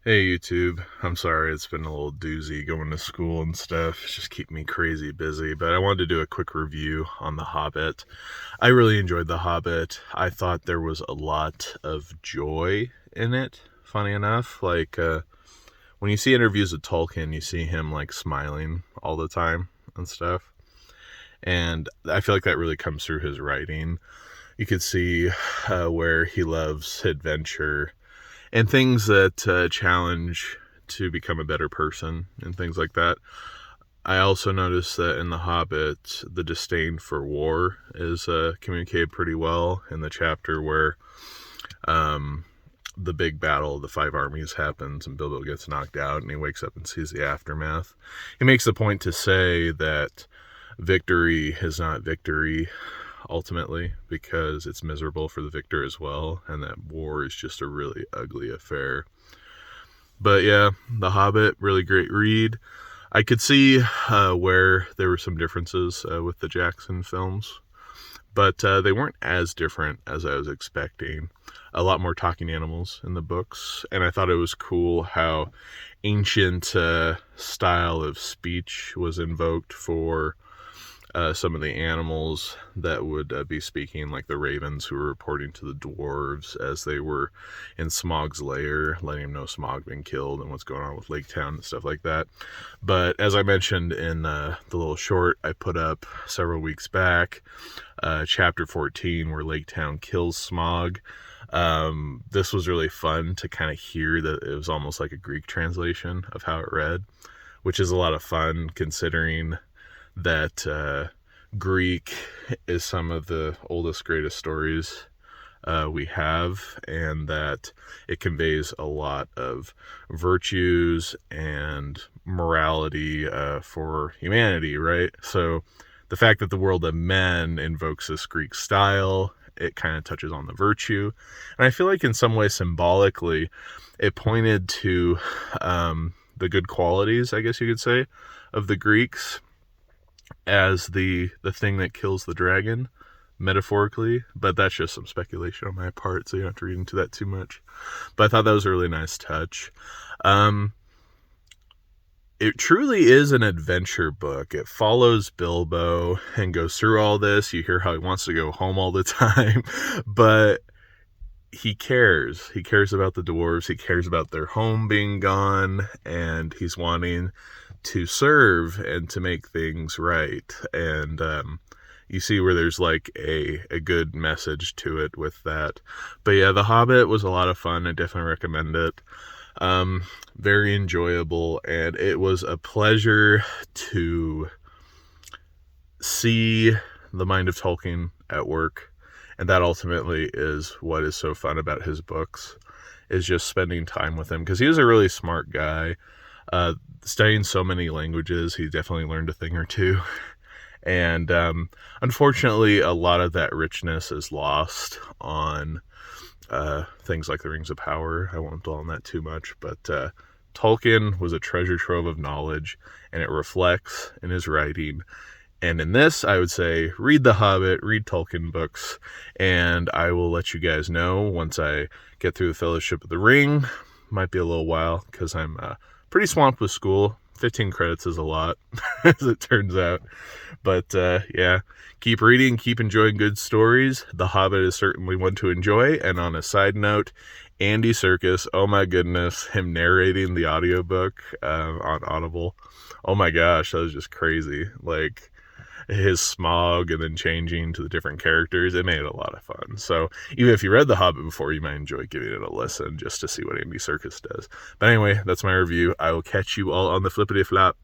Hey YouTube, I'm sorry it's been a little doozy going to school and stuff. It's just keeping me crazy busy, but I wanted to do a quick review on The Hobbit. I really enjoyed The Hobbit. I thought there was a lot of joy in it, funny enough. When you see interviews with Tolkien, you see him like smiling all the time and stuff. And I feel like that really comes through his writing. You could see where he loves adventure and things that challenge to become a better person and things like that. I also noticed that in The Hobbit, the disdain for war is communicated pretty well in the chapter where the big battle of the five armies happens and Bilbo gets knocked out and he wakes up and sees the aftermath. He makes the point to say that victory is not victory ultimately because it's miserable for the victor as well, and that war is just a really ugly affair. But yeah, The Hobbit, really great read. I could see where there were some differences with the Jackson films, but they weren't as different as I was expecting. A lot more talking animals in the books, and I thought it was cool how ancient style of speech was invoked for some of the animals that would be speaking, like the ravens who were reporting to the dwarves as they were in Smaug's lair, letting him know Smaug been killed and what's going on with Lake Town and stuff like that. But as I mentioned in the little short I put up several weeks back, chapter 14 where Lake Town kills Smaug, this was really fun to kind of hear that it was almost like a Greek translation of how it read, which is a lot of fun considering that Greek is some of the oldest, greatest stories we have, and that it conveys a lot of virtues and morality for humanity, right? So the fact that the world of men invokes this Greek style, it kind of touches on the virtue. And I feel like in some way symbolically, it pointed to the good qualities, I guess you could say, of the Greeks as the thing that kills the dragon, metaphorically. But that's just some speculation on my part, so you don't have to read into that too much. But I thought that was a really nice touch. It truly is an adventure book. It follows Bilbo and goes through all this. You hear how he wants to go home all the time, but he cares. He cares about the dwarves. He cares about their home being gone, and he's wanting to serve and to make things right. And you see where there's like a good message to it with that. But yeah, The Hobbit was a lot of fun. I definitely recommend it. Very enjoyable, and it was a pleasure to see the mind of Tolkien at work. And that ultimately is what is so fun about his books, is just spending time with him, because he was a really smart guy. Studying so many languages, he definitely learned a thing or two. And unfortunately, a lot of that richness is lost on things like the Rings of Power. I won't dwell on that too much, but Tolkien was a treasure trove of knowledge, and it reflects in his writing. And in this, I would say, read The Hobbit, read Tolkien books, and I will let you guys know once I get through the Fellowship of the Ring. Might be a little while, because I'm pretty swamped with school. 15 credits is a lot, as it turns out. But yeah, keep reading, keep enjoying good stories. The Hobbit is certainly one to enjoy. And on a side note, Andy Serkis, oh my goodness, him narrating the audiobook on Audible. Oh my gosh, that was just crazy. Like, his Smaug and then changing to the different characters, it made it a lot of fun. So even if you read The Hobbit before, you might enjoy giving it a listen just to see what Andy Serkis does. But anyway, that's my review. I will catch you all on the flippity flop.